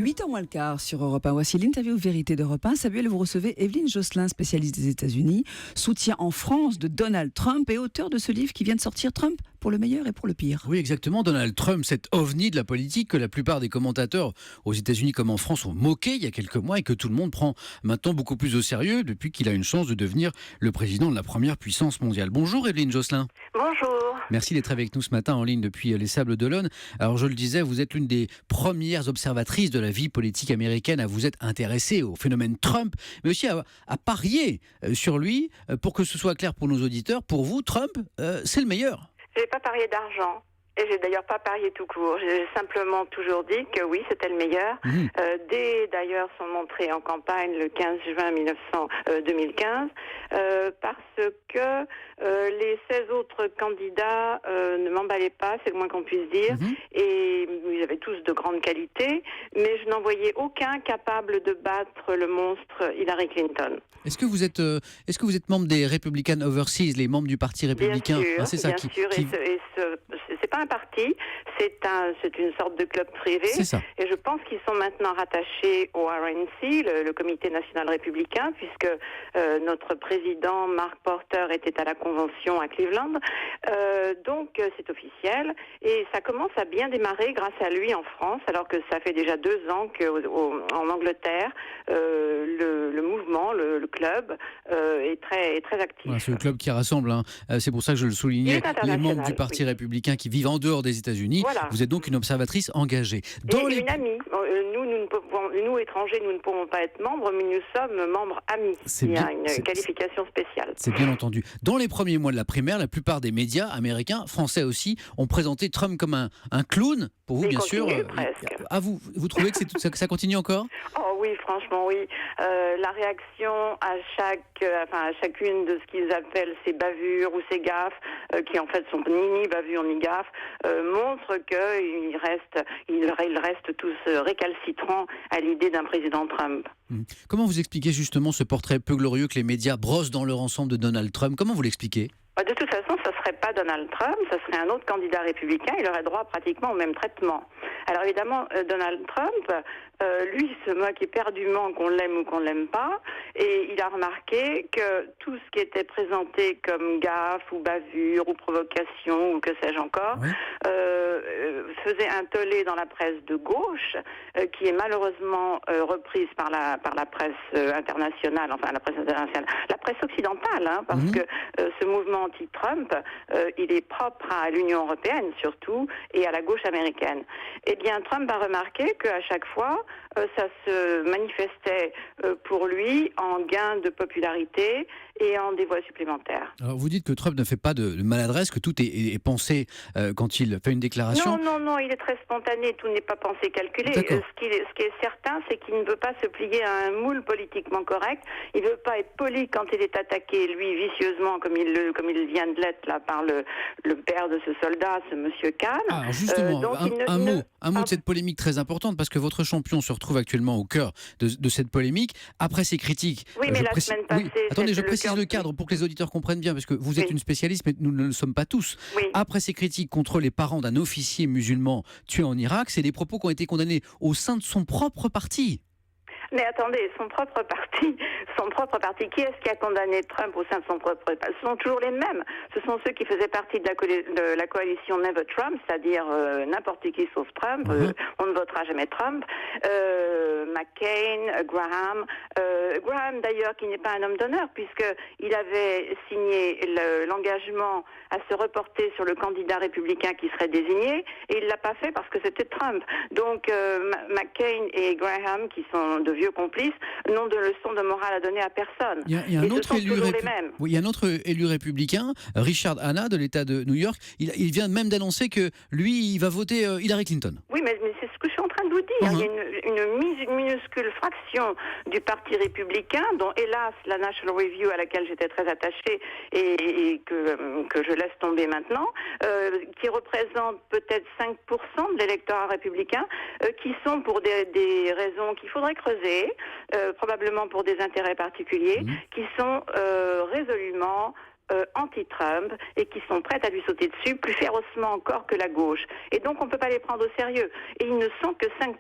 8h moins le quart sur Europe 1. Voici l'interview vérité d'Europe 1. Samuel, vous recevez Evelyne Josselin, spécialiste des États-Unis, soutien en France de Donald Trump et auteur de ce livre qui vient de sortir, Trump pour le meilleur et pour le pire. Oui, exactement. Donald Trump, cet ovni de la politique que la plupart des commentateurs aux États-Unis comme en France ont moqué il y a quelques mois et que tout le monde prend maintenant beaucoup plus au sérieux depuis qu'il a une chance de devenir le président de la première puissance mondiale. Bonjour Evelyne Josselin. Bonjour. Merci d'être avec nous ce matin en ligne depuis les Sables d'Olonne. Alors je le disais, vous êtes l'une des premières observatrices de la vie politique américaine à vous être intéressée au phénomène Trump, mais aussi à parier sur lui. Pour que ce soit clair pour nos auditeurs, pour vous, Trump, c'est le meilleur. Je n'ai pas parié d'argent. Et j'ai d'ailleurs pas parié tout court. J'ai simplement toujours dit que oui, c'était le meilleur. Dès d'ailleurs son entrée en campagne le 15 juin 2015, parce que les 16 autres candidats ne m'emballaient pas, c'est le moins qu'on puisse dire. Et ils avaient tous de grandes qualités, mais je n'en voyais aucun capable de battre le monstre Hillary Clinton. Est-ce que vous êtes membre des Republican Overseas, les membres du Parti républicain? Bien sûr, c'est ça bien sûr. C'est pas un parti, c'est une sorte de club privé. C'est ça. Et je pense qu'ils sont maintenant rattachés au RNC, le Comité national républicain, puisque notre président Mark Porter était à la convention à Cleveland. Donc c'est officiel et ça commence à bien démarrer grâce à lui en France, alors que ça fait déjà 2 ans qu'en Angleterre le mouvement, le club est très actif. Voilà, c'est le club qui rassemble, c'est pour ça que je le soulignais, les membres du Parti républicain qui vivent en dehors des États-Unis. Voilà. Vous êtes donc une observatrice engagée. Une amie. Nous, étrangers, nous ne pouvons pas être membres, mais nous sommes membres amis. Il y a une qualification spéciale. C'est bien entendu. Dans les premiers mois de la primaire, la plupart des médias américains, français aussi, ont présenté Trump comme un clown. Pour vous, bien sûr. Presque. Vous trouvez que ça continue encore? Oh oui, franchement, oui. La réaction à chacune de ce qu'ils appellent ses bavures ou ses gaffes, qui en fait sont ni bavures ni gaffes, montre qu'ils restent tous récalcitrants à l'idée d'un président Trump. Comment vous expliquez justement ce portrait peu glorieux que les médias brossent dans leur ensemble de Donald Trump? Comment vous l'expliquez? De toute façon, ce ne serait pas Donald Trump, ce serait un autre candidat républicain, il aurait droit pratiquement au même traitement. Alors évidemment, Donald Trump, lui, se moque éperdument qu'on l'aime ou qu'on ne l'aime pas, et il a remarqué que tout ce qui était présenté comme gaffe ou bavure ou provocation ou que sais-je encore, faisait un tollé dans la presse de gauche, qui est malheureusement reprise par la presse internationale, la presse occidentale, parce que ce mouvement anti-Trump, il est propre à l'Union européenne surtout et à la gauche américaine. Eh bien, Trump a remarqué qu'à chaque fois, ça se manifestait pour lui en gain de popularité et en des voix supplémentaires. Alors vous dites que Trump ne fait pas de maladresse, que tout est pensé quand il fait une déclaration. Non, il est très spontané, tout n'est pas pensé, calculé. Ce qui est certain, c'est qu'il ne veut pas se plier à un moule politiquement correct. Il ne veut pas être poli quand il est attaqué, lui, vicieusement, comme il vient de l'être là par le père de ce soldat, ce monsieur Kahn. Alors justement, un mot de cette polémique très importante, parce que votre champion se retrouve actuellement au cœur de cette polémique. Après ces critiques... Oui, mais la semaine passée... Attendez, je précise le cadre pour que les auditeurs comprennent bien, parce que vous êtes une spécialiste, mais nous ne le sommes pas tous. Oui. Après ces critiques contre les parents d'un officier musulman tué en Irak, c'est des propos qui ont été condamnés au sein de son propre parti. Mais attendez, son propre parti, qui est-ce qui a condamné Trump au sein de son propre parti? Ce sont toujours les mêmes. Ce sont ceux qui faisaient partie de la coalition Never Trump, c'est-à-dire n'importe qui sauf Trump. On ne votera jamais Trump. McCain, Graham d'ailleurs, qui n'est pas un homme d'honneur, puisqu'il avait signé l'engagement à se reporter sur le candidat républicain qui serait désigné, et il ne l'a pas fait parce que c'était Trump. Donc McCain et Graham, qui sont de vieux complices, n'ont de leçons de morale à donner à personne. Il y a un autre élu républicain, Richard Hanna de l'État de New York. Il vient même d'annoncer que lui, il va voter Hillary Clinton. Oui, mais c'est ce que je suis en train de vous dire. Il y a une minuscule fraction du Parti républicain, dont hélas la National Review, à laquelle j'étais très attachée et que je laisse tomber maintenant, qui représente peut-être 5% de l'électorat républicain, qui sont pour des raisons qu'il faudrait creuser, probablement pour des intérêts particuliers, qui sont résolument anti-Trump et qui sont prêtes à lui sauter dessus plus férocement encore que la gauche. Et donc on ne peut pas les prendre au sérieux. Et ils ne sont que 5%.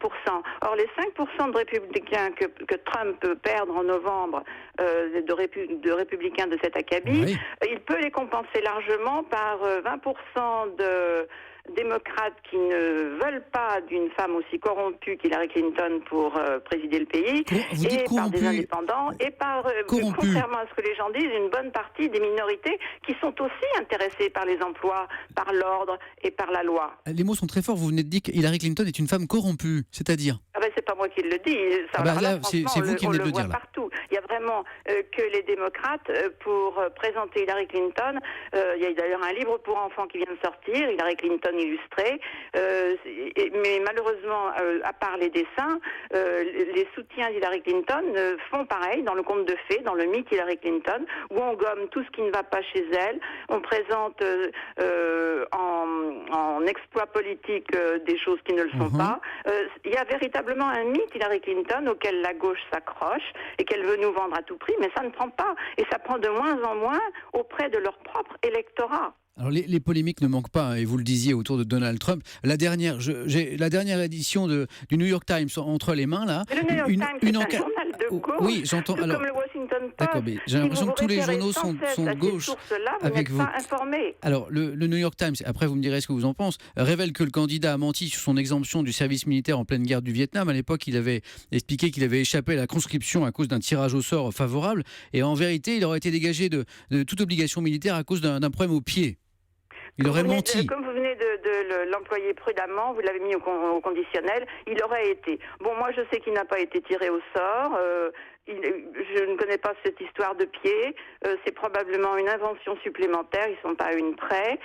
Or les 5% de républicains que Trump peut perdre en novembre, de républicains de cet acabit, Oui. il peut les compenser largement par 20% de démocrates qui ne veulent pas d'une femme aussi corrompue qu'Hillary Clinton pour présider le pays, Vous dites et par corrompu. des indépendants, et par, Corrompu. contrairement à ce que les gens disent, une bonne partie des minorités qui sont aussi intéressées par les emplois, par l'ordre et par la loi. Les mots sont très forts. Vous venez de dire qu'Hillary Clinton est une femme corrompue, c'est-à-dire Ah ben c'est pas moi qui le dis. Ça, Ah bah alors là, là, franchement, c'est vous qui on venez de le le voit dire, là. partout. Il y a vraiment que les démocrates pour présenter Hillary Clinton. Il y a d'ailleurs un livre pour enfants qui vient de sortir, Hillary Clinton illustré. Mais malheureusement, à part les dessins, les soutiens d'Hillary Clinton font pareil dans le conte de fées, dans le mythe Hillary Clinton, où on gomme tout ce qui ne va pas chez elle. On présente en exploit politique des choses qui ne le sont pas. Il y a véritablement un mythe Hillary Clinton auquel la gauche s'accroche et qu'elle veut nous vendre à tout prix, mais ça ne prend pas. Et ça prend de moins en moins auprès de leur propre électorat. Alors les polémiques ne manquent pas, hein, et vous le disiez, autour de Donald Trump. J'ai la dernière édition du New York Times entre les mains là. Le New York Times, c'est un journal de gauche, oui, j'entends. tout Alors, comme le Washington Post. d'accord, mais j'ai l'impression que tous les journaux sont de gauche avec vous. Pas informés. Alors le New York Times, après vous me direz ce que vous en pensez, révèle que le candidat a menti sur son exemption du service militaire en pleine guerre du Vietnam. À l'époque, il avait expliqué qu'il avait échappé à la conscription à cause d'un tirage au sort favorable, et en vérité, il aurait été dégagé de toute obligation militaire à cause d'un problème au pied. Il aurait menti. Comme vous venez de l'employer prudemment, vous l'avez mis au conditionnel, il aurait été. Bon, moi je sais qu'il n'a pas été tiré au sort. Je ne connais pas cette histoire de pied. C'est probablement une invention supplémentaire. Ils ne sont pas à une près.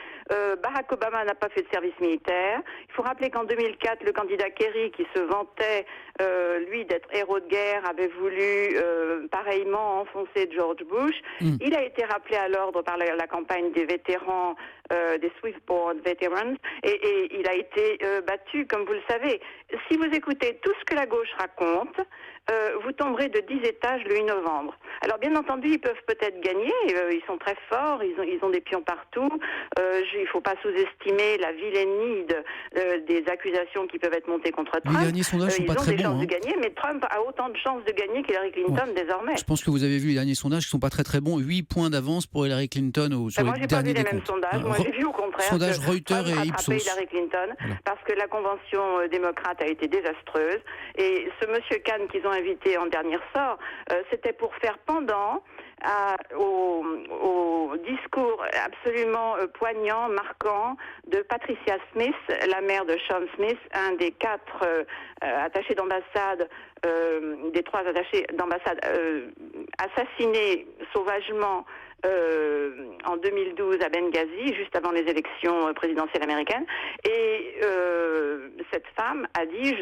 Barack Obama n'a pas fait de service militaire. Il faut rappeler qu'en 2004, le candidat Kerry, qui se vantait, lui, d'être héros de guerre, avait voulu pareillement enfoncer George Bush. Il a été rappelé à l'ordre par la campagne des vétérans, des Swiftboard Veterans, et il a été battu, comme vous le savez. Si vous écoutez tout ce que la gauche raconte, vous tomberez de 10 étages le 8 novembre. Alors bien entendu, ils peuvent peut-être gagner, ils sont très forts, ils ont des pions partout. Il ne faut pas sous-estimer la vilainie des accusations qui peuvent être montées contre Trump. Les derniers sondages sont pas très bons. Ils ont des chances hein. de gagner, mais Trump a autant de chances de gagner qu'Hillary Clinton désormais. Je pense que vous avez vu les derniers sondages qui sont pas très très bons. 8 points d'avance pour Hillary Clinton sur moi, les j'ai pas vu derniers les mêmes décomptes. sondages. Moi, j'ai vu au contraire sondage que Reuters Trump et a rattrapé Ipsos. Hillary Clinton Voilà. parce que la convention démocrate a été désastreuse. Et ce monsieur Khan qu'ils ont invité en dernier ressort, c'était pour faire pendant au discours absolument poignant, marquant de Patricia Smith, la mère de Sean Smith, un des 4 attachés d'ambassade, des 3 attachés d'ambassade assassinés sauvagement en 2012 à Benghazi, juste avant les élections présidentielles américaines. Et cette femme a dit,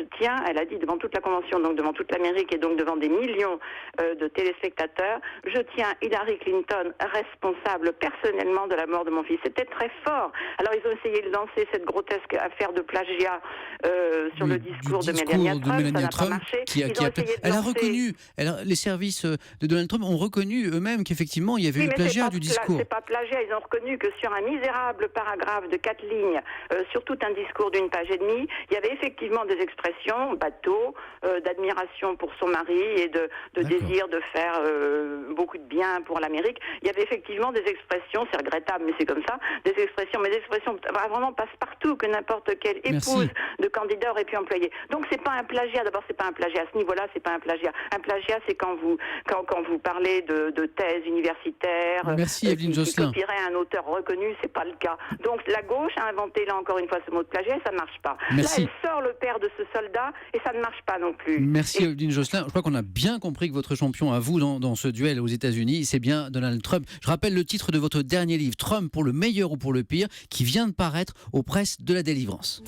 elle a dit devant toute la convention, donc devant toute l'Amérique et donc devant des millions de téléspectateurs, je tiens Hillary Clinton responsable personnellement de la mort de mon fils. C'était très fort. Alors ils ont essayé de lancer cette grotesque affaire de plagiat sur le discours de Melania Trump. Ça n'a pas marché. Elle a reconnu, les services de Donald Trump ont reconnu eux-mêmes qu'effectivement il y avait eu plagiat du discours. C'est pas plagiat, ils ont reconnu que sur un misérable paragraphe de 4 lignes, sur tout un discours d'une page et demie, il y avait effectivement des expressions bateau, d'admiration pour son mari et de désir de faire beaucoup de bien pour l'Amérique. Il y avait effectivement des expressions, c'est regrettable mais c'est comme ça, des expressions vraiment passe-partout que n'importe quelle épouse de candidat aurait pu employer. Donc c'est pas un plagiat, d'abord c'est pas un plagiat, à ce niveau-là c'est pas un plagiat. Un plagiat c'est quand vous parlez de thèse universitaire, merci Evelyne Josselin. Qui copierait un auteur reconnu, c'est pas le cas. Donc la gauche a inventé là encore une fois ce mot de plagiat et ça ne marche pas. Merci. Là elle sort le père de ce soldat et ça ne marche pas non plus. Merci Evelyne Josselin. Je crois qu'on a bien compris que votre champion à vous dans ce duel aux États-Unis, c'est bien Donald Trump. Je rappelle le titre de votre dernier livre, Trump pour le meilleur ou pour le pire, qui vient de paraître aux presses de la Délivrance.